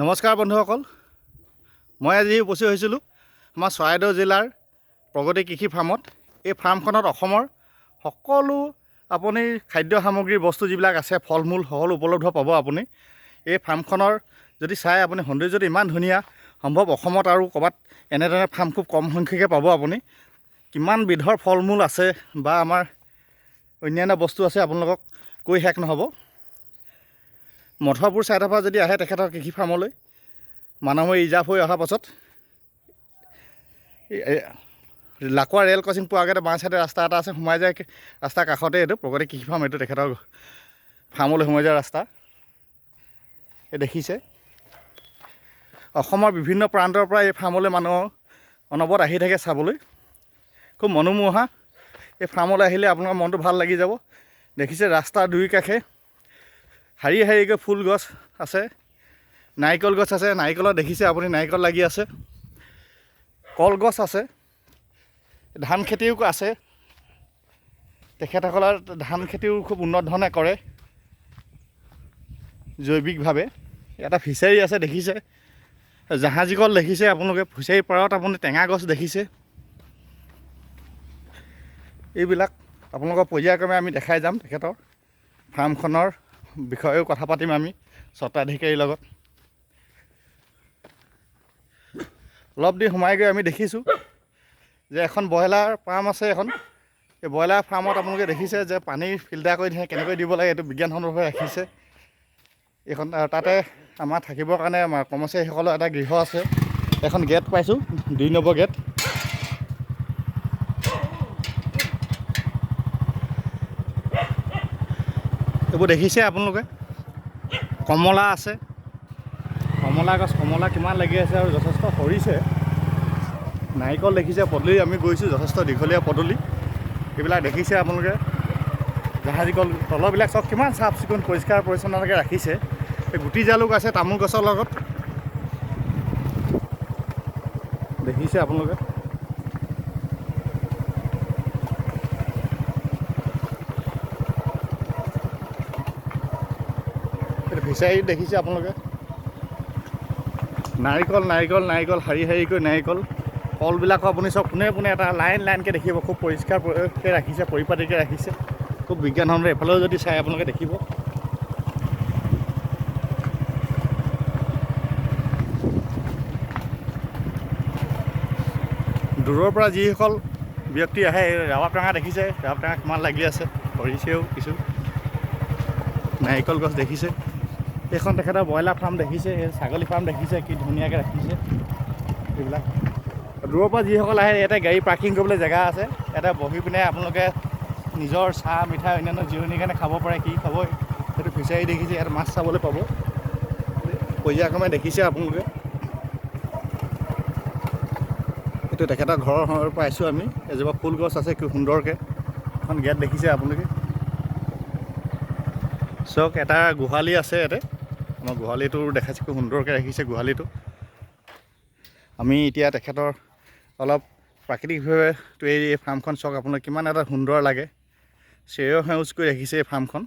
নমস্কাৰ বন্ধুসকল, মই আজি উপস্থিত হৈছিলোঁ আমাৰ চৰাইদেউ জিলাৰ প্ৰগতি কৃষি ফাৰ্মত। এই ফাৰ্মখনত অসমৰ সকলো আপুনি খাদ্য সামগ্ৰীৰ বস্তু যিবিলাক আছে, ফল মূল সকলো উপলব্ধ পাব আপুনি। এই ফাৰ্মখনৰ যদি চাই আপুনি সৌন্দৰ্যটো ইমান ধুনীয়া, সম্ভৱ অসমত আৰু ক'ৰবাত এনেধৰণৰ ফাৰ্ম খুব কম সংখ্যকে পাব আপুনি। কিমান বিধৰ ফল মূল আছে বা আমাৰ অন্যান্য বস্তু আছে আপোনালোকক কৈ শেষ নহ'ব। মধুপুৰ ছাইডৰ পৰা যদি আহে তেখেতৰ কৃষি ফাৰ্মলৈ, মানমৰী ৰিজাৰ্ভ হৈ অহাৰ পাছত লাকুৱা ৰেল ক্ৰচিং পোৱাৰ আগতে বাওঁ ছাইডে ৰাস্তা এটা আছে, সোমাই যায় ৰাস্তাৰ কাষতে এইটো প্ৰগতি কৃষি ফাৰ্ম। এইটো তেখেতৰ ফাৰ্মলৈ সোমাই যোৱা ৰাস্তা। এই দেখিছে অসমৰ বিভিন্ন প্ৰান্তৰ পৰা এই ফাৰ্মলৈ মানুহ অনবৰত আহি থাকে চাবলৈ। খুব মনোমোহা। এই ফাৰ্মলৈ আহিলে আপোনাৰ মনটো ভাল লাগি যাব। দেখিছে ৰাস্তাৰ দুই কাষে শাৰী শাৰীকৈ ফুল গছ আছে, নাৰিকল গছ আছে। নাৰিকলত দেখিছে আপুনি নাৰিকল লাগি আছে, কলগছ আছে, ধান খেতিও আছে। তেখেতসকলৰ ধান খেতিও খুব উন্নত ধৰণে কৰে জৈৱিকভাৱে। এটা ফিচাৰী আছে দেখিছে, জাহাজী কল দেখিছে আপোনালোকে। ফিচাৰীৰ পাৰত আপুনি টেঙা গছ দেখিছে। এইবিলাক আপোনালোকৰ পৰ্যায়ক্ৰমে আমি দেখাই যাম। তেখেতৰ ফাৰ্মখনৰ বিষয়েও কথা পাতিম আমি স্বত্বাধিকাৰীৰ লগত। অলপ দিন সোমাই গৈ আমি দেখিছোঁ যে এখন ব্ৰইলাৰ ফাৰ্ম আছে এখন। এই ব্ৰইলাৰ ফাৰ্মত আপোনালোকে দেখিছে যে পানী ফিল্টাৰ কৰি কেনেকৈ দিব লাগে, এইটো বিজ্ঞানসন্মতভাৱে ৰাখিছে এইখন। তাতে আমাৰ থাকিবৰ কাৰণে আমাৰ কৰ্মচাৰীসকলৰ এটা গৃহ আছে। এখন গেট পাইছোঁ, 2 নম্বৰ গেট। এইবোৰ দেখিছে আপোনালোকে। কমলা আছে, কমলা গছ, কমলা কিমান লাগি আছে আৰু যথেষ্ট সৰিছে। নাৰিকল দেখিছে, পদূলি আমি গৈছোঁ, যথেষ্ট দীঘলীয়া পদূলি। এইবিলাক দেখিছে আপোনালোকে। জাহাজী কল তলবিলাক চব কিমান চাফ চিকুণ পৰিষ্কাৰ পৰিচ্ছন্নতাকৈ ৰাখিছে। এই গুটি জালুক আছে তামোল গছৰ লগত, দেখিছে আপোনালোকে। ফিচাৰীত দেখিছে আপোনালোকে নাৰিকল নাৰিকল নাৰিকল, শাৰী শাৰীকৈ নাৰিকল। কলবিলাকো আপুনি চব পোনে পোনে এটা লাইন লাইনকৈ দেখিব। খুব পৰিষ্কাৰকৈ ৰাখিছে, পৰিপাটিকৈ ৰাখিছে, খুব বিজ্ঞানসন্মত। এফালেও যদি চাই আপোনালোকে দেখিব। দূৰৰ পৰা যিসকল ব্যক্তি আহে, ৰাবাব টেঙা দেখিছে, ৰাবাব টেঙা কিমান লাগি আছে, সৰিছেও কিছু। নাৰিকল গছ দেখিছে। এইখন তেখেতৰ ব্ৰইলাৰ ফাৰ্ম দেখিছে, ছাগলী ফাৰ্ম দেখিছে, কি ধুনীয়াকৈ ৰাখিছে এইবিলাক। দূৰৰ পৰা যিসকল আহে, ইয়াতে গাড়ী পাৰ্কিং কৰিবলৈ জেগা আছে। ইয়াতে বহি পিনে আপোনালোকে নিজৰ চাহ মিঠাই অন্যান্য জিৰণিৰ কাৰণে খাব পাৰে। কি খাব সেইটো ফিচাৰী দেখিছে। ইয়াত মাছ চাবলৈ পাব। পৰ্যায়ক্ৰমে দেখিছে আপোনালোকে। এইটো তেখেতৰ ঘৰৰ পাইছোঁ আমি। এজোপা ফুল গছ আছে খুব সুন্দৰকৈ। এখন গেট দেখিছে আপোনালোকে। চাওক, এটা গোহালি আছে ইয়াতে। আমাৰ গোহালিটো দেখাইছে, খুব সুন্দৰকৈ ৰাখিছে গোহালিটো। আমি এতিয়া তেখেতৰ অলপ প্ৰাকৃতিকভাৱে তৈয়াৰী এই ফাৰ্মখন চাওক আপোনালোকে, কিমান এটা সুন্দৰ লাগে। সেউজ কৰি ৰাখিছে এই ফাৰ্মখন।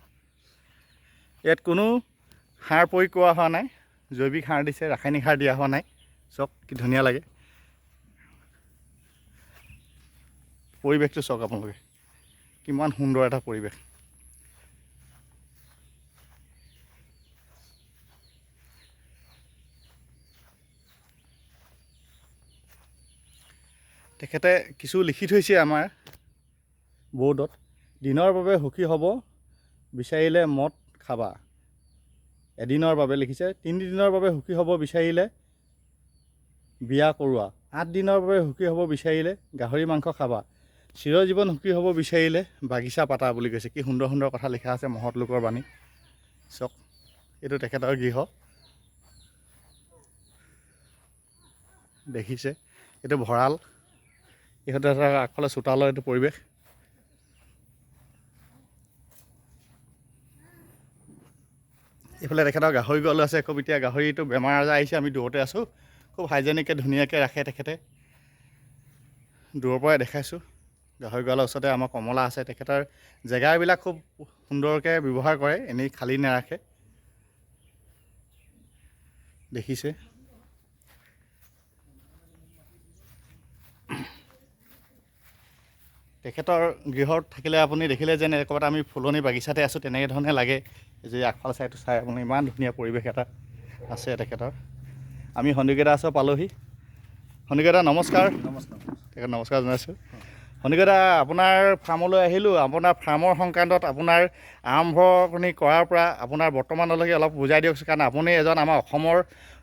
ইয়াত কোনো সাৰ প্ৰয়োগ কৰা হোৱা নাই, জৈৱিক সাৰ দিছে, ৰাসায়নিক সাৰ দিয়া হোৱা নাই। চাওক কি ধুনীয়া লাগে পৰিৱেশটো। চাওক আপোনালোকে কিমান সুন্দৰ এটা পৰিৱেশ। তেখেতে কিছু লিখি থৈছে আমাৰ বৰ্ডত। দিনৰ বাবে সুখী হ'ব বিচাৰিলে মদ খাবা। এদিনৰ বাবে লিখিছে। 3 দিনৰ বাবে সুখী হ'ব বিচাৰিলে বিয়া কৰোৱা। 8 দিনৰ বাবে সুখী হ'ব বিচাৰিলে গাহৰি মাংস খাবা। চিৰজীৱন সুখী হ'ব বিচাৰিলে বাগিচা পাতা বুলি কৈছে। কি সুন্দৰ সুন্দৰ কথা লিখা আছে, মহৎ লোকৰ বাণী। চাওক, এইটো তেখেতৰ গৃহ দেখিছে। এইটো ভঁৰাল, ইহঁতে আগফালে চোতালৰ এইটো পৰিৱেশ। এইফালে তেখেতৰ গাহৰি গঁৰাল আছে। খুব এতিয়া গাহৰিটো বেমাৰ আজাৰ আহিছে, আমি দূৰতে আছোঁ। খুব হাইজেনিককৈ ধুনীয়াকৈ ৰাখে তেখেতে। দূৰৰ পৰাই দেখাইছোঁ। গাহৰি গঁৰালৰ ওচৰতে আমাৰ কমলা আছে। তেখেতৰ জেগাবিলাক খুব সুন্দৰকৈ ব্যৱহাৰ কৰে, এনেই খালী নাৰাখে। দেখিছে। তেখেতৰ গৃহত থাকিলে আপুনি দেখিলে যেন ক'ৰবাত আমি ফুলনি বাগিচাতে আছোঁ তেনেকৈ ধৰণে লাগে। যে আগফাল চাইডটো চাই আপুনি ইমান ধুনীয়া পৰিৱেশ এটা আছে তেখেতৰ। আমি সন্দিকৈটা ওচৰ পালোহি। সন্দিকৈটা নমস্কাৰ। তেখেত নমস্কাৰ জনাইছোঁ। সন্দিকৈটা আপোনাৰ ফাৰ্মলৈ আহিলোঁ। আপোনাৰ ফাৰ্মৰ সংক্ৰান্তত আপোনাৰ আৰম্ভণি কৰাৰ পৰা আপোনাৰ বৰ্তমানলৈকে অলপ বুজাই দিয়কচোন। কাৰণ আপুনি এজন আমাৰ অসমৰ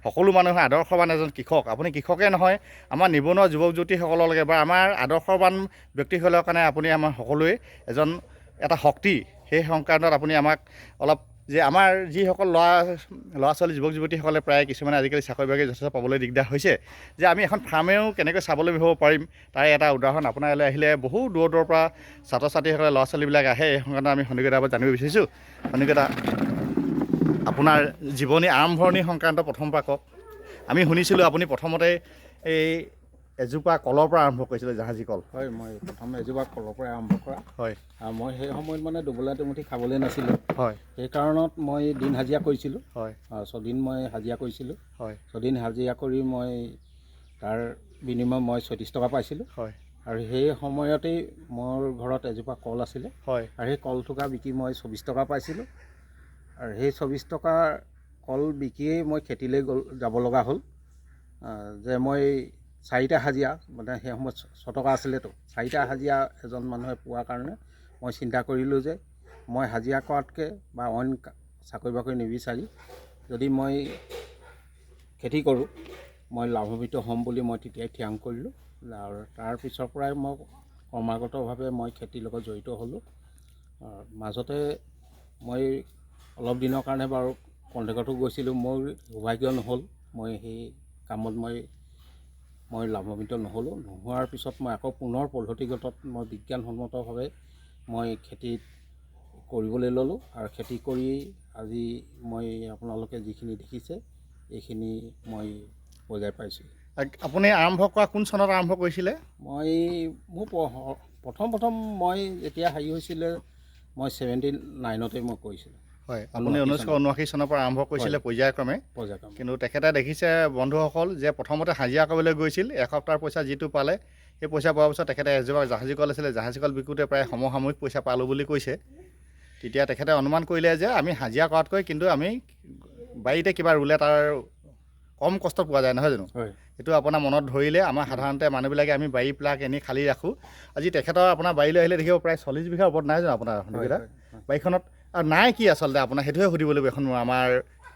সকলো মানুহৰ আদৰ্শৱান এজন কৃষক। আপুনি কৃষকে নহয়, আমাৰ নিবনুৱা যুৱক যুৱতীসকললৈকে বা আমাৰ আদৰ্শৱান ব্যক্তিসকলৰ কাৰণে আপুনি আমাৰ সকলোৱে এজন এটা শক্তি। সেই সংক্ৰান্তত আপুনি আমাক অলপ যে আমাৰ যিসকল ল'ৰা ছোৱালী যুৱক যুৱতীসকলে প্ৰায় কিছুমানে আজিকালি চাকৰি বাকৰি যথেষ্ট পাবলৈ দিগদাৰ হৈছে, যে আমি এখন ফাৰ্মেও কেনেকৈ স্বাৱলম্বী হ'ব পাৰিম তাৰ এটা উদাহৰণ আপোনাৰ ইয়ালৈ আহিলে বহু দূৰৰ পৰা ছাত্ৰ ছাত্ৰীসকলে ল'ৰা ছোৱালীবিলাক আহে। এই সংক্ৰান্তত আমি সন্দিকৈটাৰ পৰা জানিব বিচাৰিছোঁ। সন্দিকৈটা আপোনাৰ জীৱনী আৰম্ভণি সংক্ৰান্ত প্ৰথমৰ পৰা কওক। আমি শুনিছিলোঁ আপুনি প্ৰথমতে এই এজোপা কলৰ পৰা আৰম্ভ কৰিছিলে, জাহাজী কল। হয়, মই প্ৰথম এজোপা কলৰ পৰা আৰম্ভ কৰা। হয়। আৰু মই সেই সময়ত মানে দুবেলা দুমুঠি খাবলৈ নাছিলোঁ। হয়। সেই কাৰণত মই দিন হাজিৰা কৰিছিলোঁ। হয়। 6 দিন মই হাজিৰা কৰিছিলোঁ। হয়। 6 দিন হাজিৰা কৰি মই তাৰ বিনিময়ত মই 36 টকা পাইছিলোঁ। হয়। আৰু সেই সময়তেই মোৰ ঘৰত এজোপা কল আছিলে। হয়। আৰু সেই কল থোকা বিকি মই 24 টকা পাইছিলোঁ। আৰু সেই 24 টকা কল বিকিয়েই মই খেতিলৈ যাব লগা হ'ল। যে মই 4টা হাজিৰা, মানে সেই সময়ত 6 টকা আছিলেতো, 4টা হাজিৰা এজন মানুহে পোৱাৰ কাৰণে মই চিন্তা কৰিলোঁ যে মই হাজিৰা কৰাতকৈ বা অইন চাকৰি বাকৰি নিবিচাৰি যদি মই খেতি কৰোঁ মই লাভান্বিত হ'ম বুলি মই তেতিয়াই থিৰাং কৰিলোঁ। আৰু তাৰপিছৰ পৰাই মই ক্ৰমাগতভাৱে মই খেতিৰ লগত জড়িত হ'লোঁ। মাজতে মই অলপ দিনৰ কাৰণে বাৰু কণ্ট্ৰেক্টতো গৈছিলোঁ। মোৰ সৌভাগ্য নহ'ল, মই সেই কামত মই লাভান্বিত নহ'লোঁ। নোহোৱাৰ পিছত মই আকৌ পুনৰ পদ্ধতিগতত মই বিজ্ঞানসন্মতভাৱে মই খেতিত কৰিবলৈ ল'লোঁ। আৰু খেতি কৰি আজি মই আপোনালোকে যিখিনি দেখিছে এইখিনি মই বজাই পাইছোঁ। আপুনি আৰম্ভ কৰা কোন চনত আৰম্ভ কৰিছিলে? মোৰ প্ৰথম মই যেতিয়া হেৰি হৈছিলে মই 79তে মই কৰিছিলোঁ। হয়, আপুনি 1979 চনৰ পৰা আৰম্ভ কৰিছিলে পৰ্যায়ক্ৰমে। কিন্তু তেখেতে দেখিছে বন্ধুসকল যে প্ৰথমতে হাজিৰা কৰিবলৈ গৈছিল, এসপ্তাহৰ পইচা যিটো পালে সেই পইচা পোৱাৰ পিছত তেখেতে এজোপা জাহাজী কল আছিলে, জাহাজী কল বিকোতে প্ৰায় সমসাময়িক পইচা পালোঁ বুলি কৈছে। তেতিয়া তেখেতে অনুমান কৰিলে যে আমি হাজিৰা কৰাতকৈ কিন্তু আমি বাৰীতে কিবা ৰুলে তাৰ কম কষ্ট পোৱা যায়, নহয় জানো? হয়। সেইটো আপোনাৰ মনত ধৰিলে। আমাৰ সাধাৰণতে মানুহবিলাকে আমি বাৰী প্লাক এনেই খালী ৰাখোঁ। আজি তেখেতৰ আপোনাৰ বাৰীলৈ আহিলে দেখিব প্ৰায় 40 বিঘাৰ ওপৰত নাই জানো আপোনাৰ সন্দিকৈটা বাৰীখনত? আৰু নাই কি আচলতে আপোনাৰ সেইটোৱে সুধিব লাগিব এখন আমাৰ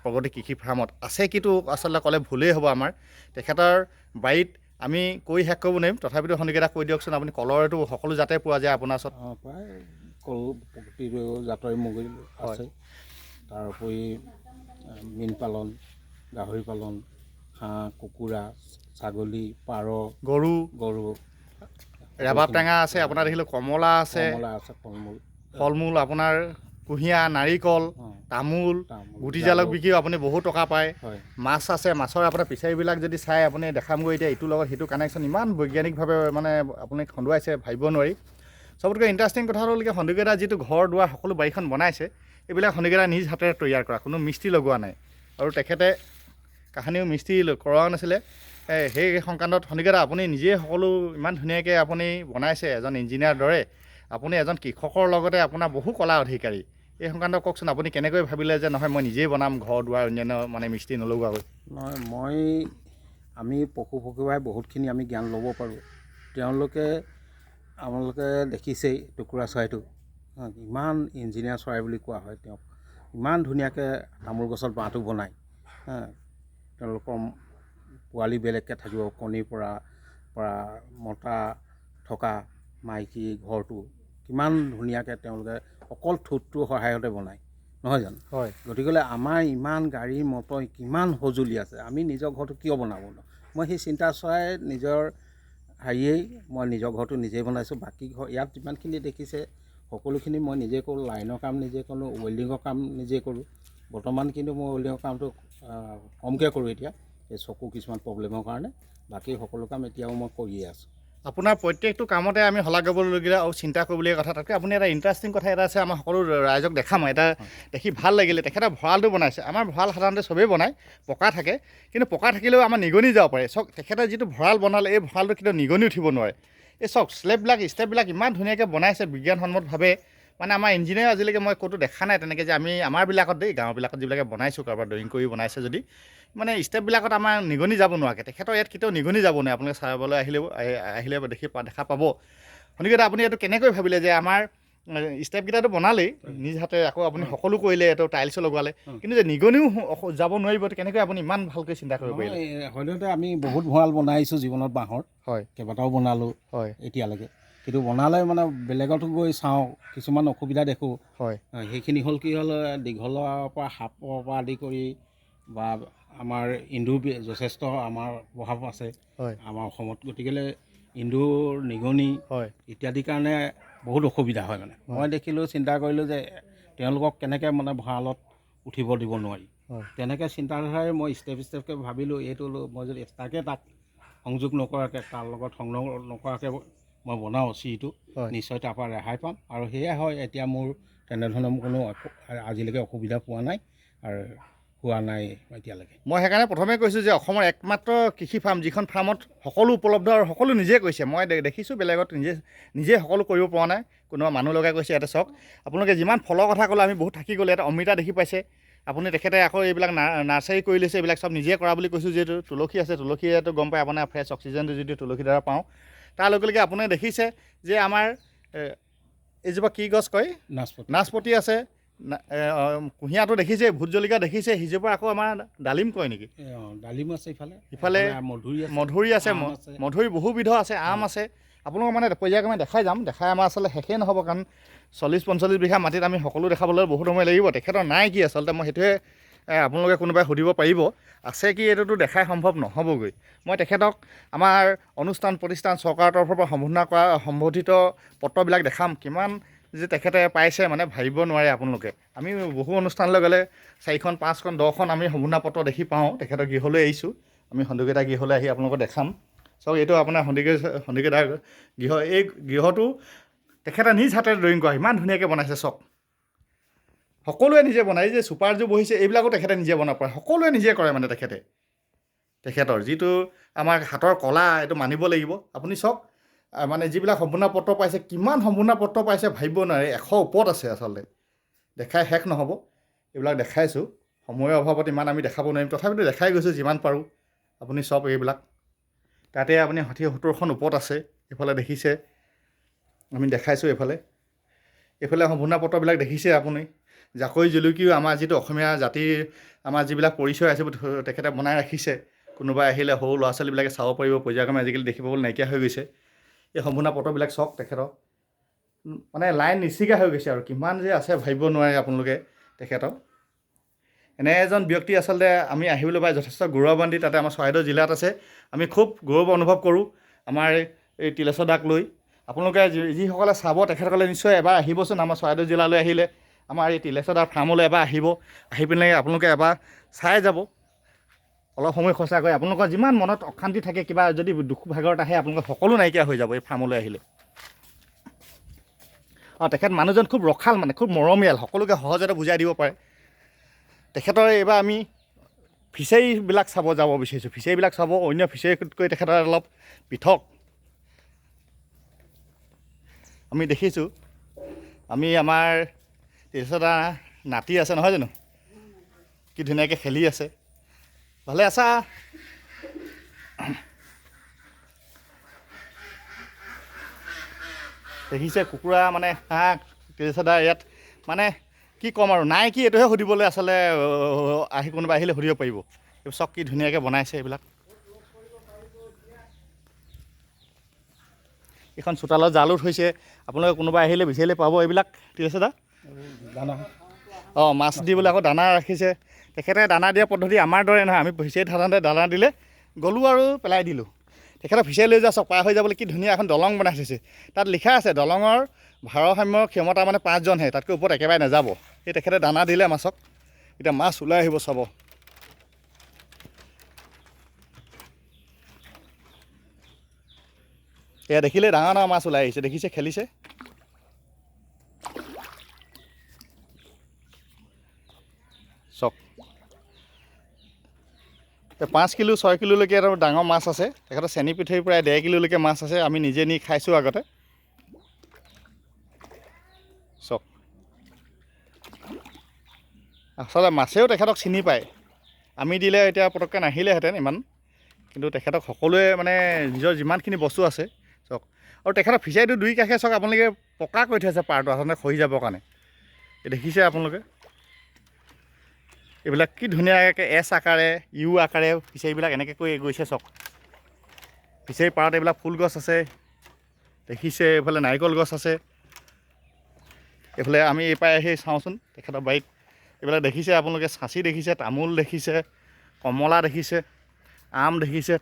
প্ৰগতি কৃষি ফাৰ্মত আছে কিটো আচলতে ক'লে ভুলেই হ'ব আমাৰ। তেখেতৰ বাৰীত আমি কৈ শেষ কৰিব নোৱাৰিম, তথাপিতো সন্দিকৈটা কৈ দিয়কচোন। আপুনি কলৰটো সকলো জাতে পোৱা যায় আপোনাৰ ওচৰত? প্ৰায় কল প্ৰতিটো জাতৰে মুগী আছে। তাৰ উপৰি মীন পালন, গাহৰি পালন, হাঁহ কুকুৰা, ছাগলী, পাৰ, গৰু ৰাবাব টেঙা আছে আপোনাৰ, দেখিলোঁ কমলা আছে, ফল মূল আপোনাৰ কুঁহিয়াৰ, নাৰিকল, তামোল, গুটি জালুক বিকিও আপুনি বহুত টকা পায়। মাছ আছে, মাছৰ আপোনাৰ ফিচাৰীবিলাক যদি চাই আপুনি দেখামগৈ এতিয়া ইটোৰ লগত সিটো কানেকশ্যন ইমান বৈজ্ঞানিকভাৱে মানে আপুনি খন্দুৱাইছে ভাবিব নোৱাৰি। চবতকৈ ইণ্টাৰেষ্টিং কথা হ'ল কি সন্দিকৈটা যিটো ঘৰ দুৱাৰ সকলো বাৰীখন বনাইছে এইবিলাক সন্দিকৈটা নিজ হাতেৰে তৈয়াৰ কৰা, কোনো মিস্ত্ৰী লগোৱা নাই। আৰু তেখেতে কাহানিও মিস্ত্ৰী কৰোৱা নাছিলে। সেই সংক্ৰান্তত সন্দিকৈটা আপুনি নিজেই সকলো ইমান ধুনীয়াকৈ আপুনি বনাইছে এজন ইঞ্জিনিয়াৰ দৰে। আপুনি এজন কৃষকৰ লগতে আপোনাৰ বহু কলা অধিকাৰী। এই সংক্ৰান্তত কওকচোন, আপুনি কেনেকৈ ভাবিলে যে নহয় মই নিজেই বনাম ঘৰ দুৱাৰ অন্যান্য মানে মিস্ত্ৰী নলগোৱাকৈ? নহয়, আমি পশু পক্ষীৰ বহুতখিনি আমি জ্ঞান ল'ব পাৰোঁ। আপোনালোকে দেখিছেই টুকুৰা চৰাইটো ইমান ইঞ্জিনিয়াৰ চৰাই বুলি কোৱা হয়। তেওঁক ইমান ধুনীয়াকৈ তামোল গছত বাঁহটো বনায়। তেওঁলোকৰ পোৱালি বেলেগকৈ থাকিব, কণীৰ পৰা মতা থকা মাইকী ঘৰটো কিমান ধুনীয়াকৈ তেওঁলোকে অকল ঠোঁটটোৰ সহায়তে বনায়, নহয় জানো? হয়। গতিকে আমাৰ ইমান গাড়ী মটৰ কিমান সঁজুলি আছে, আমি নিজৰ ঘৰটো কিয় বনাব নোৱাৰোঁ? মই সেই চিন্তা চৰাই নিজৰ মই নিজৰ ঘৰটো নিজেই বনাইছোঁ। বাকী ঘৰ ইয়াত যিমানখিনি দেখিছে সকলোখিনি মই নিজে কৰোঁ। লাইনৰ কাম নিজে কৰোঁ, ৱেল্ডিঙৰ কাম নিজে কৰোঁ। বৰ্তমান কিন্তু মই ৱেল্ডিঙৰ কামটো কমকৈ কৰোঁ এতিয়া, এই চকু কিছুমান প্ৰব্লেমৰ কাৰণে। বাকী সকলো কাম এতিয়াও মই কৰিয়ে আছোঁ। আপোনাৰ প্ৰত্যেকটো কামতে আমি শলাগ ল'বলগীয়া আৰু চিন্তা কৰিবলগীয়া কথা। তাতকৈ আপুনি এটা ইণ্টাৰেষ্টিং কথা এটা আছে, আমাৰ সকলো ৰাইজক দেখাম। এটা দেখি ভাল লাগিলে, তেখেতে ভঁৰালটো বনাইছে। আমাৰ ভঁৰাল সাধাৰণতে চবেই বনায়, পকা থাকে, কিন্তু পকা থাকিলেও আমাৰ নিগনি যাব পাৰে। চাওক, তেখেতে যিটো ভঁৰাল বনালে, এই ভঁৰালটো কিন্তু নিগনি উঠিব নোৱাৰে। এই চাওক, ষ্টেপবিলাক ইমান ধুনীয়াকৈ বনাইছে বিজ্ঞানসন্মতভাৱে। মানে আমাৰ ইঞ্জিনিয়াৰ আজিলৈকে মই ক'তো দেখা নাই তেনেকৈ, যে আমি আমাৰবিলাকত দেই, গাঁৱবিলাকত যিবিলাকে বনাইছোঁ, কাৰোবাৰ ড্ৰয়িং কৰি বনাইছে যদি, মানে ষ্টেপবিলাকত আমাৰ নিগনি যাব নোৱাৰে। তেখেতৰ ইয়াত কেতিয়াও নিগনি যাব নোৱাৰে। আপোনালোকে চাবলৈ আহিলে দেখা পাব। গতিকে আপুনি এইটো কেনেকৈ ভাবিলে যে আমাৰ ষ্টেপকেইটাটো বনালেই নিজ হাতে, আকৌ আপুনি সকলো কৰিলে, এইটো টাইলছো লগোৱালে, কিন্তু যে নিগনিও যাব নোৱাৰিব, কেনেকৈ আপুনি ইমান ভালকৈ চিন্তা কৰিব পাৰিলে? সদ্যহতে আমি বহুত ভঁৰাল বনাইছোঁ জীৱনত, বাঁহৰ। হয়, কেইবাটাও বনালোঁ হয়, এতিয়ালৈকে, কিন্তু বনালে মানে বেলেগতো গৈ চাওঁ, কিছুমান অসুবিধা দেখোঁ। হয়, সেইখিনি হ'ল কি হ'ল, দীঘলৰ পৰা সাপৰ পৰা আদি কৰি বা আমাৰ ইন্দুৰ যথেষ্ট আমাৰ প্ৰভাৱ আছে হয়, আমাৰ অসমত। গতিকেলৈ ইন্দুৰ, নিগনি হয়, ইত্যাদিৰ কাৰণে বহুত অসুবিধা হয়। মানে মই দেখিলোঁ, চিন্তা কৰিলোঁ যে তেওঁলোকক কেনেকৈ মানে ভঁৰালত উঠিব দিব নোৱাৰি। তেনেকৈ চিন্তাধাৰাই মই ষ্টেপকৈ ভাবিলোঁ, এইটো মই যদি এক্সট্ৰাকৈ তাক সংযোগ নকৰাকৈ, তাৰ লগত সংলগ্ন নকৰাকৈ মই বনাওঁ চিৰিটো, নিশ্চয় তাৰপৰা ৰেহাই পাম। আৰু সেয়াই হয়, এতিয়া মোৰ তেনেধৰণৰ কোনো আজিলৈকে অসুবিধা পোৱা নাই আৰু হোৱা নাই এতিয়ালৈকে। মই সেইকাৰণে প্ৰথমে কৈছোঁ যে অসমৰ একমাত্ৰ কৃষি ফাৰ্ম, যিখন ফাৰ্মত সকলো উপলব্ধ আৰু সকলো নিজে কৰিছে। মই দেখিছোঁ বেলেগত নিজে সকলো কৰিব পৰা নাই, কোনোবা মানুহ লগাই কৰিছে। ইয়াতে চাওক, আপোনালোকে যিমান ফলৰ কথা ক'লে আমি বহুত থাকি গ'লো। ইয়াত অমিতা দেখি পাইছে আপুনি, তেখেতে আকৌ এইবিলাক নাৰ্চাৰী কৰি লৈছে, এইবিলাক চব নিজে কৰা বুলি কৈছোঁ। যিহেতু তুলসী আছে, তুলসীটো গম পায় আপোনাৰ, ফ্ৰেছ অক্সিজেনটো যিটো তুলসীৰ দ্বাৰা পাওঁ। তাৰ লগে লগে আপুনি দেখিছে যে আমাৰ এইজোপা কি গছ কয়, নাচপতি আছে, কুঁহিয়াৰটো দেখিছে, ভোট জলকীয়া দেখিছে, সিজোপা আকৌ আমাৰ ডালিম কয় নেকি, ডালিম আছে, ইফালে মধুৰি আছে, মধুৰি বহুবিধ আছে, আম আছে। আপোনালোকক মানে পৰ্যায়ক্ৰমে দেখাই যাম। দেখাই আমাৰ আচলতে শেষেই নহ'ব, কাৰণ 40-45 বিঘা মাটিত আমি সকলো দেখাবলৈ বহুত সময় লাগিব। তেখেতৰ নাই কি আচলতে, মই সেইটোৱে আপোনালোকে কোনোবাই সুধিব পাৰিব, আছে কি, এইটোতো দেখাই সম্ভৱ নহ'বগৈ। মই তেখেতক আমাৰ অনুষ্ঠান প্ৰতিষ্ঠান চৰকাৰৰ তৰফৰ পৰা সম্বোধিত পত্ৰবিলাক দেখাম, কিমান যে তেখেতে পাইছে, মানে ভাবিব নোৱাৰে আপোনালোকে। আমি বহু অনুষ্ঠানলৈ গ'লে 4খন 5খন 10খন আমি সম্বোধনা পত্ৰ দেখি পাওঁ। তেখেতৰ গৃহলৈ আহিছোঁ, আমি সন্দিকৈদাৰ গৃহলৈ আহি আপোনালোকক দেখাম। চাওক, এইটো আপোনাৰ সন্দিকৈদাৰ গৃহ। এই গৃহটো তেখেতে নিজ হাতে ড্ৰয়িং কৰা, ইমান ধুনীয়াকৈ বনাইছে। চাওক, সকলোৱে নিজে বনায়। এই যে চুপাৰযোৰ বহিছে, এইবিলাকো তেখেতে নিজে বনাব পাৰে, সকলোৱে নিজে কৰে। মানে তেখেতৰ যিটো আমাৰ হাতৰ কলা, এইটো মানিব লাগিব। আপুনি চাওক, মানে যিবিলাক সম্পূৰ্ণ পত্ৰ পাইছে, কিমান সম্পূৰ্ণ পত্ৰ পাইছে ভাবিব নোৱাৰে, 100 ওপৰত আছে আচলতে। দেখাই শেষ নহ'ব, এইবিলাক দেখাইছোঁ। সময়ৰ অভাৱত ইমান আমি দেখাব নোৱাৰিম, তথাপিতো দেখাই গৈছোঁ যিমান পাৰোঁ। আপুনি চাওক, এইবিলাক তাতে আপুনি 60-70খন ওপৰত আছে। এইফালে দেখিছে, আমি দেখাইছোঁ। এইফালে সম্পূৰ্ণ পত্ৰবিলাক দেখিছে আপুনি। জাকৈ জুলুকিও আমাৰ যিটো অসমীয়া জাতিৰ আমাৰ যিবিলাক পৰিচয় আছে, তেখেতে বনাই ৰাখিছে। কোনোবাই আহিলে সৰু ল'ৰা ছোৱালীবিলাকে চাব পাৰিব, পৰ্যায়ক্ৰমে আজিকালি দেখি পাবলৈ নাইকিয়া হৈ গৈছে। এই সম্পূৰ্ণ পত্ৰবিলাক চাওক, তেখেতৰ মানে লাইন নিচিগা হৈ গৈছে, আৰু কিমান যে আছে ভাবিব নোৱাৰে আপোনালোকে। তেখেতৰ এনে এজন ব্যক্তি আচলতে আমি আহিবলৈ পাই যথেষ্ট গৌৰৱান্বিত। তাতে আমাৰ চৰাইদেউ জিলাত আছে, আমি খুব গৌৰৱ অনুভৱ কৰোঁ আমাৰ এই তিলেশ্বৰ দাক লৈ। আপোনালোকে যিসকলে চাব, তেখেতসকলে নিশ্চয় এবাৰ আহিবচোন আমাৰ চৰাইদেউ জিলালৈ আহিলে, আমাৰ এই তিলেশ্বৰ দাৰ ফাৰ্মলৈ এবাৰ আহিব। আহি পিনে আপোনালোকে এবাৰ চাই যাব, অলপ সময় সঁচাকৈ। আপোনালোকৰ যিমান মনত অশান্তি থাকে, কিবা যদি দুখ ভাগৰত আহে, আপোনালোকৰ সকলো নাইকিয়া হৈ যাব এই ফাৰ্মলৈ আহিলে। তেখেত মানুহজন খুব ৰসাল, মানে খুব মৰমীয়াল, সকলোকে সহজতে বুজাই দিব পাৰে। তেখেতৰ এইবাৰ আমি ফিচাৰীবিলাক চাব যাব বিচাৰিছোঁ। ফিচাৰীবিলাক চাব, অন্য ফিচাৰীতকৈ তেখেতৰ অলপ পৃথক। আমি দেখিছোঁ, আমি আমাৰ তিলেশ্বৰ দা নাতি আছে নহয় জানো, কি ধুনীয়াকৈ খেলি আছে। ভালে আছা? দেখিছে কুকুৰা, মানে হাঁহ তিলেশ্বৰ দা ইয়াত মানে কি ক'ম আৰু, নাই কি এইটোহে সুধিবলৈ আচলতে কোনোবা আহিলে সুধিব পাৰিব। এইবোৰ চব কি ধুনীয়াকৈ বনাইছে এইবিলাক। এইখন চোতালত জালো থৈছে, আপোনালোকে কোনোবা আহিলে বিচাৰিলে পাব এইবিলাক। তিলেশ্বৰ দা দানা, মাছ দিবলৈ আকৌ দানা ৰাখিছে। তেখেতে দানা দিয়া পদ্ধতি আমাৰ দৰে নহয়। আমি ফিচাৰীত সাধাৰণতে দানা দিলে গ'লোঁ আৰু পেলাই দিলোঁ। তেখেতৰ ফিচাৰী লৈ যোৱা চক পাৰ হৈ যাবলৈ কি ধুনীয়া এখন দলং বনাই থৈছে। তাত লিখা আছে দলঙৰ ভাৰসাম্য ক্ষমতা মানে 5জনহে, তাতকৈ ওপৰত একেবাৰে নাযাব। এই তেখেতে দানা দিলে মাছক, এতিয়া মাছ ওলাই আহিব চাব। এয়া দেখিলে ডাঙৰ ডাঙৰ মাছ ওলাই আহিছে, দেখিছে খেলিছে। চাওক 5 কিলো 6 কিলোলৈকে এটা ডাঙৰ মাছ আছে। তেখেতৰ চেনী পিঠৈ প্ৰায় 1.5 কিলোলৈকে মাছ আছে। আমি নিজে নি খাইছোঁ আগতে। চাওক আচলতে মাছেও তেখেতক চিনি পায়। আমি দিলে এতিয়া পটককৈ নাহিলেহেঁতেন ইমান, কিন্তু তেখেতক সকলোৱে মানে নিজৰ যিমানখিনি বস্তু আছে চাওক। আৰু তেখেতৰ ফিচাৰীটো 2 কাষে চাওক আপোনালোকে পকা কৰি থৈছে পাৰটো আচলতে খহি যাবৰ কাৰণে। দেখিছে আপোনালোকে এইবিলাক কি ধুনীয়াকৈ এছ আকাৰে ইউ আকাৰে ফিচাৰীবিলাক এনেকৈ কৰি গৈছে চাওক। ফিচাৰী পাৰত এইবিলাক ফুল গছ আছে, দেখিছে এইফালে নাৰিকল গছ আছে। এইফালে আমি এইপাৰে আহি চাওঁচোন তেখেতৰ বাৰীত এইবিলাক দেখিছে আপোনালোকে, চাচি দেখিছে, তামোল দেখিছে, কমলা দেখিছে, আম দেখিছে,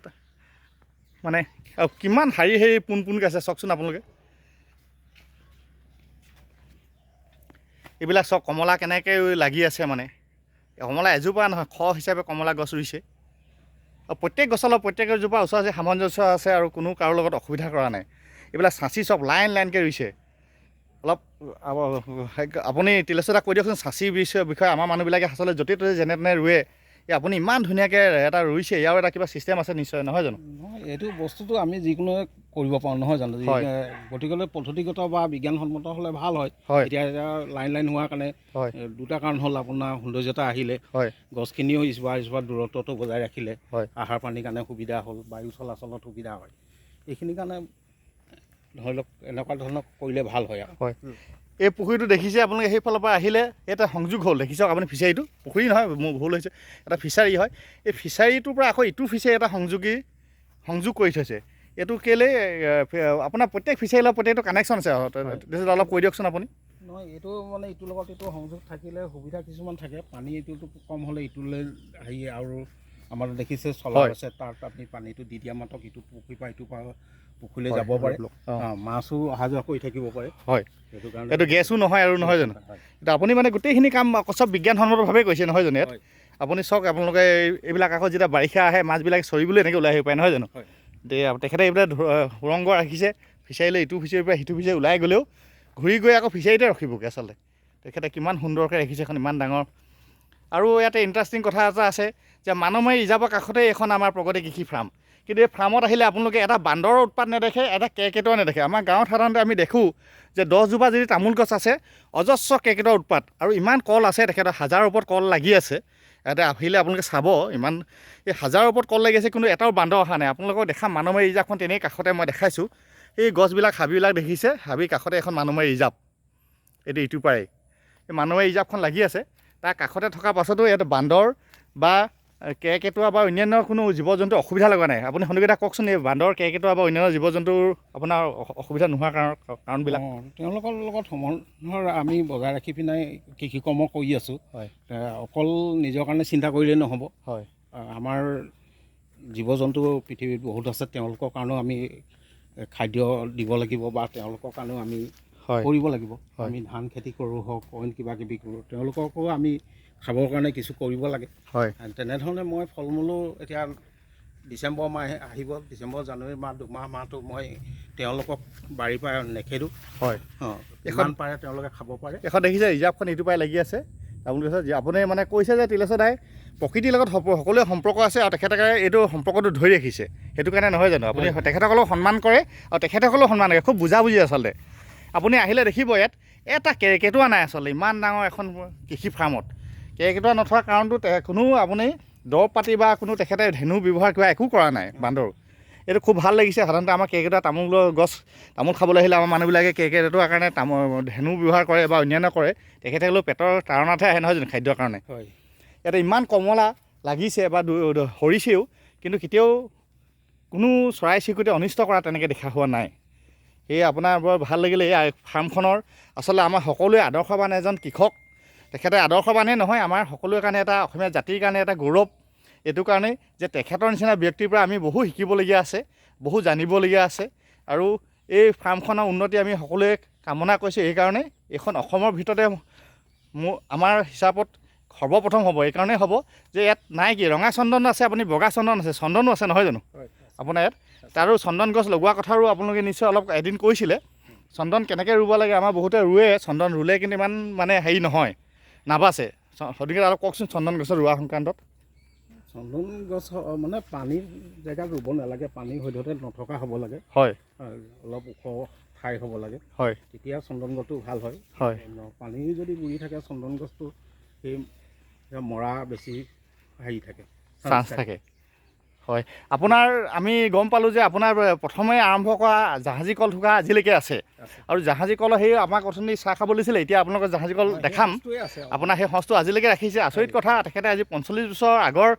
মানে কিমান শাৰী শাৰী পোন পোনকৈ আছে চাওকচোন আপোনালোকে। এইবিলাক চাওক কমলা কেনেকৈ লাগি আছে, মানে কমলা এজোপা নহয় শ হিচাপে কমলা গছ ৰুইছে। আৰু প্ৰত্যেক গছৰ লগত প্ৰত্যেক এজোপা ওচৰা সামঞ্জস্য আছে আৰু কোনো কাৰো লগত অসুবিধা কৰা নাই। এইবিলাক চাচি চব লাইন লাইনকৈ ৰুইছে। অলপ আপুনি তিলেশ্বৰ দাক কৈ দিয়কচোন, চাচি বিষয়ে আমাৰ মানুহবিলাকে আচলতে য'তে ত'তে যেনে তেনে ৰুৱে। আপুনি ইমান ধুনীয়াকৈ এটা ৰুইছে, ইয়াৰ এটা কিবা ছিষ্টেম আছে নিশ্চয়, নহয় জানো? নহয়, এইটো বস্তুটো আমি যিকোনো কৰিব পাৰোঁ, নহয় জানো? গতিকে পদ্ধতিগত বা বিজ্ঞানসন্মত হ'লে ভাল হয়। এতিয়া লাইন লাইন হোৱাৰ কাৰণে দুটা কাৰণ হ'ল, আপোনাৰ সৌন্দৰ্যতা আহিলে, গছখিনিও ইজোপা দূৰত্বটো বজাই ৰাখিলে, আহাৰ পানীৰ কাৰণে সুবিধা হ'ল, বায়ু চলাচলত সুবিধা হয়। এইখিনিৰ কাৰণে ধৰি লওক এনেকুৱা ধৰণৰ কৰিলে ভাল হয় আৰু। এই পুখুৰীটো দেখিছে আপোনালোকে, সেইফালৰ পৰা আহিলে এটা সংযোগ হ'ল, দেখিছক আপুনি ফিচাৰীটো। পুখুৰী নহয়, মোৰ ভুল হৈছে, এটা ফিচাৰী হয়। এই ফিচাৰীটোৰ পৰা আকৌ ইটো ফিচাৰী এটা সংযোগ কৰি থৈছে। এইটো কেলৈ আপোনাৰ প্ৰত্যেক ফিচাৰীৰ লগত প্ৰত্যেকটো কানেকশ্যন আছে, অলপ কৈ দিয়কচোন আপুনি। নহয়, এইটো মানে ইটোৰ লগত এইটো সংযোগ থাকিলে সুবিধা কিছুমান থাকে। পানী এইটোতো কম হ'লে ইটোলৈ আহি, আৰু আমাৰ দেখিছে চলাৰ আছে, তাত আপুনি পানীটো দি দিয়া মাত্ৰক ইটো পুখুৰীৰ পৰা ইটো পুখুৰীলৈ যাব পাৰে, মাছো অহা যোৱা কৰি থাকিব পাৰে। হয়, সেইটো কাৰণে এইটো গেছো নহয় আৰু, নহয় জানো? এতিয়া আপুনি মানে গোটেইখিনি কাম চব বিজ্ঞানসন্মতভাৱে কৰিছে, নহয় জানো? ইয়াত আপুনি চাওক, আপোনালোকে এইবিলাক আকৌ যেতিয়া বাৰিষা আহে মাছবিলাক চৰিবলৈ এনেকৈ ওলাই আহিব পাৰে, নহয় জানো? তেখেতে এইবিলাক সুৰংগ ৰাখিছে ফিচাৰীলৈ, ইটো ফিচাৰীৰ পৰা সিটো ফিচাৰী ওলাই গ'লেও ঘূৰি গৈ আকৌ ফিচাৰীতে ৰখিবগৈ। আচলতে তেখেতে কিমান সুন্দৰকৈ ৰাখিছে এখন ইমান ডাঙৰ। আৰু ইয়াতে ইণ্টাৰেষ্টিং কথা এটা আছে যে মানমাৰী ৰিজাৰ্ভৰ কাষতেই এখন আমাৰ প্ৰগতি কৃষি ফাৰ্ম। কিন্তু এই ফাৰ্মত আহিলে আপোনালোকে এটা বান্দৰৰ উৎপাত নেদেখে, এটা কেৰ্কেটুৱা নেদেখে। আমাৰ গাঁৱত সাধাৰণতে আমি দেখোঁ যে 10 জোপা যদি তামোল গছ আছে, অজস্ৰ কেৰ্কেটুৱাৰ উৎপাত, আৰু ইমান কল আছে, তেখেতৰ 1000ৰ ওপৰত কল লাগি আছে। ইয়াতে আহিলে আপোনালোকে চাব, ইমান এই 1000ৰ ওপৰত কল লাগি আছে, কিন্তু এটাও বান্দৰ অহা নাই। আপোনালোকক দেখা মানমাৰী ৰিজাৰ্ভখন তেনেই কাষতে মই দেখাইছোঁ। এই গছবিলাক হাবিবিলাক দেখিছে, হাবিৰ কাষতে এখন মানমাৰী ৰিজাৰ্ভ। এইটো ইটো পাৰে এই মানমাৰী ৰিজাৰ্ভখন লাগি আছে, তাৰ কাষতে থকাৰ পাছতো ইয়াত বান্দৰ বা কেৰ্কেটুৱা বা অন্যান্য কোনো জীৱ জন্তুৰ অসুবিধা লগা নাই। আপুনি সন্দিকৈ কওকচোন, এই বান্দৰ কেৰ্কেটুৱা বা অন্যান্য জীৱ জন্তুৰ আপোনাৰ অসুবিধা নোহোৱাৰ কাৰণবিলাক? তেওঁলোকৰ লগত সমন্বয় আমি বজাই ৰাখি পিনে কৃষি কৰ্ম কৰি আছোঁ। অকল নিজৰ কাৰণে চিন্তা কৰিলেই নহ'ব। আমাৰ জীৱ জন্তু পৃথিৱীত বহুত আছে, তেওঁলোকৰ কাৰণেও আমি খাদ্য দিব লাগিব, বা তেওঁলোকৰ কাৰণেও আমি কৰিব লাগিব। আমি ধান খেতি কৰোঁ হওক, অইন কিবা কিবি কৰোঁ, তেওঁলোককো আমি খাবৰ কাৰণে কিছু কৰিব লাগে। তেনেধৰণে মই ফল মূলো এতিয়া ডিচেম্বৰ মাহ আহিব, ডিচেম্বৰ জানুৱাৰী মাহ 2 মাহটো মই তেওঁলোকক বাৰীৰ পৰা নেখেদোঁ। এখন পাৰে তেওঁলোকে খাব পাৰে। এখন দেখিছে ৰিজাৰ্ভখন ইটো পাই লাগি আছে। আপুনি কৈছে যে আপুনি মানে কৈছে যে তিলেশ্বৰ দাই প্ৰকৃতিৰ লগত সকলোৱে সম্পৰ্ক আছে, আৰু তেখেতে এইটো সম্পৰ্কটো ধৰি ৰাখিছে। সেইটো কাৰণে নহয় জানো? আপুনি তেখেতসকলক সন্মান কৰে আৰু তেখেতসকলেও সন্মান কৰে, খুব বুজাবুজি আচলতে। আপুনি আহিলে দেখিব ইয়াত এটা কেৰ্কেটুৱা নাই আচলতে, ইমান ডাঙৰ এখন কৃষি ফাৰ্মত। কেৰ্কেটুৱা নথকাৰ কাৰণটো কোনো আপুনি দৰৱ পাতি বা কোনো তেখেতে ধেনু ব্যৱহাৰ কিবা একো কৰা নাই বান্দৰ। এইটো খুব ভাল লাগিছে। সাধাৰণতে আমাৰ কেৰ্কেটুৱা তামোল খাবলৈ আহিলে আমাৰ মানুহবিলাকে কেৰ্কেটুৱাৰ কাৰণে ধেনু ব্যৱহাৰ কৰে বা অন্যান্য কৰে। তেখেতসকলেও পেটৰ তাৰণাতহে আহে, নহয় জানো, খাদ্যৰ কাৰণে। ইয়াতে ইমান কমলা লাগিছে বা সৰিছেও, কিন্তু কেতিয়াও কোনো চৰাই চিৰিকটিয়ে অনিষ্ট কৰা তেনেকৈ দেখা হোৱা নাই। সেয়ে আপোনাৰ বৰ ভাল লাগিলে এই ফাৰ্মখনৰ। আচলতে আমাৰ সকলোৱে আদৰ্শৱান এজন কৃষক। তেখেতে আদৰ্শৱানেই নহয়, আমাৰ সকলোৰে কাৰণে এটা অসমীয়া জাতিৰ কাৰণে এটা গৌৰৱ। এইটো কাৰণেই যে তেখেতৰ নিচিনা ব্যক্তিৰ পৰা আমি বহু শিকিবলগীয়া আছে, বহু জানিবলগীয়া আছে। আৰু এই ফাৰ্মখনৰ উন্নতি আমি সকলোৱে কামনা কৰিছোঁ। এইকাৰণে এইখন অসমৰ ভিতৰতে আমাৰ হিচাপত সৰ্বপ্ৰথম হ'ব। এইকাৰণেই হ'ব যে ইয়াত নাই কি ৰঙা চন্দন আছে, আপুনি বগা চন্দন আছে, চন্দনো আছে, নহয় জানো? আপোনাৰ ইয়াত আৰু চন্দন গছ লগোৱা কথাৰো আপোনালোকে নিশ্চয় অলপ এদিন কৈছিলে। চন্দন কেনেকৈ ৰুব লাগে, আমাৰ বহুতে ৰুৱে, চন্দন ৰুলে কিন্তু ইমান মানে হেৰি নহয়, নাবাচে। গতিকে অলপ কওকচোন চন্দন গছৰ ৰোৱা সংক্ৰান্তত। চন্দন গছ মানে পানীৰ জেগাত ৰুব নালাগে, পানী সদ্যহতে নথকা হ'ব লাগে। হয়, অলপ ওখ ঠাই হ'ব লাগে। হয়, তেতিয়া চন্দন গছটো ভাল হয়। হয়, পানী যদি বুৰি থাকে চন্দন গছটো সেই মৰা বেছি হেৰি থাকে, চান্স থাকে। হয়, আপোনাৰ আমি গম পালোঁ যে আপোনাৰ প্ৰথমে আৰম্ভ কৰা জাহাজী কল থকা আজিলৈকে আছে। আৰু জাহাজী কলৰ সেই আমাক অথনি চাহ খাব দিছিলে, এতিয়া আপোনালোকৰ জাহাজী কল দেখাম। আপোনাৰ সেই সঁচটো আজিলৈকে ৰাখিছে, আচৰিত কথা। তেখেতে আজি 45 বছৰ আগৰ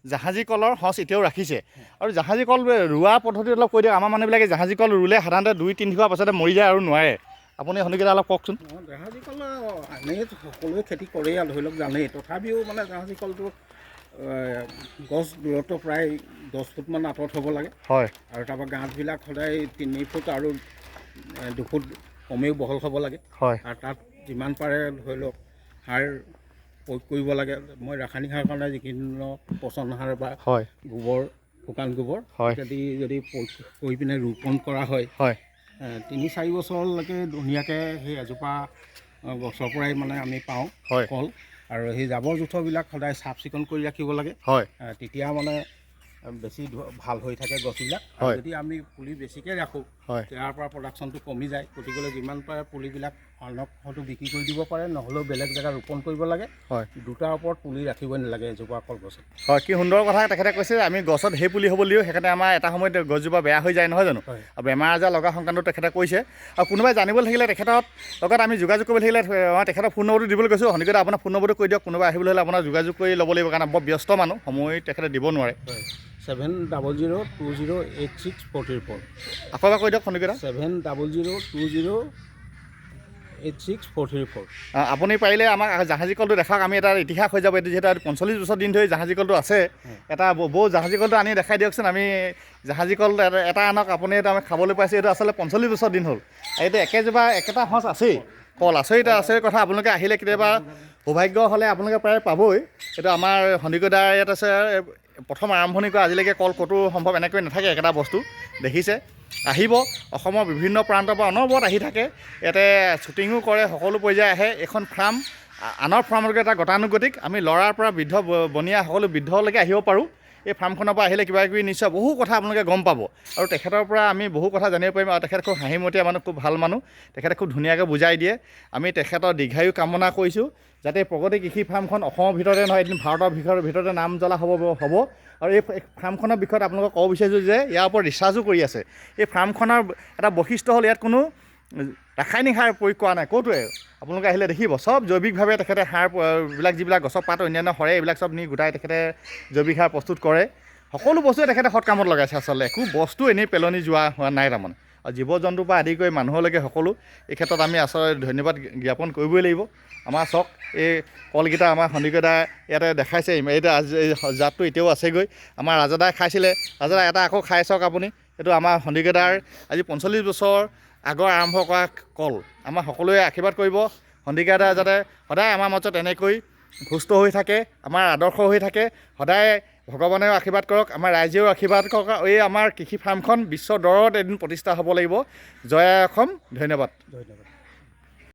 জাহাজী কলৰ সঁচ এতিয়াও ৰাখিছে। আৰু জাহাজী কল ৰোৱা পদ্ধতি অলপ কৈ দিয়ক। আমাৰ মানুহবিলাকে জাহাজী কল ৰুলে সাধাৰণতে 2-3 দিনৰ পাছতে মৰি যায় আৰু নোৱাৰে। আপুনি সন্ধিয়া অলপ কওকচোন। জাহাজী কল এনেই সকলোৱে খেতি কৰেই আৰু ধৰি লওক জানেই, তথাপিও মানে জাহাজী কলটো গছ দূৰত্ব প্ৰায় 10 ফুটমান আঁতৰত হ'ব লাগে। হয়, আৰু তাৰপৰা গাঁতবিলাক সদায় 3 ফুট আৰু 2 ফুট কমেও বহল হ'ব লাগে। হয়, আৰু তাত যিমান পাৰে ধৰি লওক সাৰ প্ৰয়োগ কৰিব লাগে। মই ৰাসায়নিক সাৰ কাৰণে যিকোনো পচন সাৰ বা হয়, গোবৰ, শুকান গোবৰ হয়, ইত্যাদি যদি প্ৰয়োগ কৰি পিনে ৰোপণ কৰা হয়, হয়, 3-4 বছৰলৈকে ধুনীয়াকৈ সেই এজোপা গছৰ পৰাই মানে আমি পাওঁ হয়, ফল। আৰু সেই জাবৰ জোঁথৰবিলাক সদায় চাফ চিকুণ কৰি ৰাখিব লাগে। হয়, তেতিয়া মানে বেছি ভাল হৈ থাকে গছবিলাক। আৰু হয়, যদি আমি পুলি বেছিকৈ ৰাখোঁ, হয়, ইয়াৰ পৰা প্ৰডাকশ্যনটো কমি যায়। গতিকে যিমান পাৰে পুলিবিলাক আনক হয়তো বিক্ৰী কৰি দিব পাৰে, নহ'লেও বেলেগ জেগাত ৰোপণ কৰিব লাগে। হয়, দুটাৰ ওপৰত পুলি ৰাখিবই নালাগে এজোপা কলগছত। হয়, কি সুন্দৰ কথা তেখেতে কৈছে। আমি গছত সেই পুলি হ'ব দিওঁ, সেইকাৰণে আমাৰ এটা সময়ত গছজোপা বেয়া হৈ যায়, নহয় জানো? হয়। আৰু বেমাৰ আজাৰ লগা সংক্ৰান্তত তেখেতে কৈছে। আৰু কোনোবাই জানিবলৈ থাকিলে তেখেতৰ লগত আমি যোগাযোগ কৰিবলৈ থাকিলে মই তেখেতৰ ফোন নম্বৰটো দিবলৈ কৈছোঁ। সন্ধিয়া আপোনাৰ ফোন নম্বৰটো কৈ দিয়ক। কোনোবাই আহিবলৈ হ'লে আপোনাৰ যোগাযোগ কৰি ল'ব লাগিব, কাৰণ বৰ ব্যস্ত মানুহ, সময় তেখেতে দিব নোৱাৰে। 700-208644। আকৌ এবাৰ কৈ দিয়ক সন্ধিয়া। 700-208644। আপুনি পাৰিলে আমাক জাহাজী কলটো দেখাওক। আমি এটা ইতিহাস হৈ যাব। এইটো যিহেতু 45 বছৰ দিন ধৰি জাহাজী কলটো আছে। এটা বৌ জাহাজী কলটো আনি দেখাই দিয়কচোন। আমি জাহাজী কল এটা আনক, আপুনি এইটো আমি খাবলৈ পাইছোঁ। এইটো আচলতে 45 বছৰ দিন হ'ল। এইটো একেজোপা একেটা সঁচ আছেই, কল আচৰিত আচৰিত কথা। আপোনালোকে আহিলে কেতিয়াবা সৌভাগ্য হ'লে আপোনালোকে প্ৰায় পাবই। এইটো আমাৰ সন্দিকৈদাৰ ইয়াত আছে। প্ৰথম আৰম্ভণি কৰা আজিলৈকে কল ক'তো সম্ভৱ এনেকৈ নাথাকে একেটা বস্তু, দেখিছে। আহিব, অসমৰ বিভিন্ন প্ৰান্তৰ পৰা অনবৰত আহি থাকে। ইয়াতে শ্বুটিঙো কৰে, সকলো পৰ্যায় আহে। এখন ফাৰ্ম আনৰ ফাৰ্মলৈকে এটা গতানুগতিক। আমি ল'ৰাৰ পৰা বৃদ্ধ বনিয়া সকলো বৃদ্ধলৈকে আহিব পাৰোঁ। এই ফাৰ্মখনৰ পৰা আহিলে কিবা কিবি নিশ্চয় বহু কথা আপোনালোকে গম পাব। আৰু তেখেতৰ পৰা আমি বহু কথা জানিব পাৰিম। আৰু তেখেত খুব হাঁহিমতীয়া মানুহ, খুব ভাল মানুহ। তেখেতে খুব ধুনীয়াকৈ বুজাই দিয়ে। আমি তেখেতৰ দীৰ্ঘায়ু কামনা কৰিছোঁ, যাতে প্ৰগতি কৃষি ফাৰ্মখন অসমৰ ভিতৰতে নহয়, এদিন ভাৰতৰ ভিতৰতে নাম জ্বলা হ'ব। আৰু এই ফাৰ্মখনৰ বিষয়ত আপোনালোকক ক'ব বিচাৰিছোঁ যে ইয়াৰ ওপৰত ৰিচাৰ্চো কৰি আছে। এই ফাৰ্মখনৰ এটা বৈশিষ্ট্য হ'ল ইয়াত কোনো ৰাসায়নিক সাৰ প্ৰয়োগ কৰা নাই ক'তোৱে। আপোনালোকে আহিলে দেখিব, চব জৈৱিকভাৱে তেখেতে সাৰবিলাক যিবিলাক গছৰ পাত অন্যান্য সৰে, এইবিলাক চব নি গোটাই তেখেতে জৈৱিক সাৰ প্ৰস্তুত কৰে। সকলো বস্তুৱে তেখেতে সৎ কামত লগাইছে। আচলতে একো বস্তু এনেই পেলনি হোৱা নাই তাৰমানে। আৰু জীৱ জন্তুৰ পৰা আদি কৰি মানুহলৈকে সকলো এই ক্ষেত্ৰত আমি আচলতে ধন্যবাদ জ্ঞাপন কৰিবই লাগিব। আমাৰ চাওক, এই কলকেইটা আমাৰ সন্দিকৈদা ইয়াতে দেখাইছে। এইটো এই জাতটো এতিয়াও আছেগৈ। আমাৰ ৰাজাদাই খাইছিলে, ৰাজাদা এটা আকৌ খাই চাওক আপুনি। এইটো আমাৰ সন্দিকৈদাৰ আজি 45 বছৰ আগৰ আৰম্ভ কৰা কল। আমাৰ সকলোৱে আশীৰ্বাদ কৰিব, সন্দিকৈদা যাতে সদায় আমাৰ মাজত এনেকৈ সুস্থ হৈ থাকে, আমাৰ আদৰ্শ হৈ থাকে। সদায় ভগৱানেও আশীৰ্বাদ কৰক, আমাৰ ৰাইজেও আশীৰ্বাদ কৰক। এই আমাৰ কৃষি ফাৰ্মখন বিশ্বৰ দৰবাৰত এদিন প্ৰতিষ্ঠা হ'ব লাগিব। জয় অসম। ধন্যবাদ।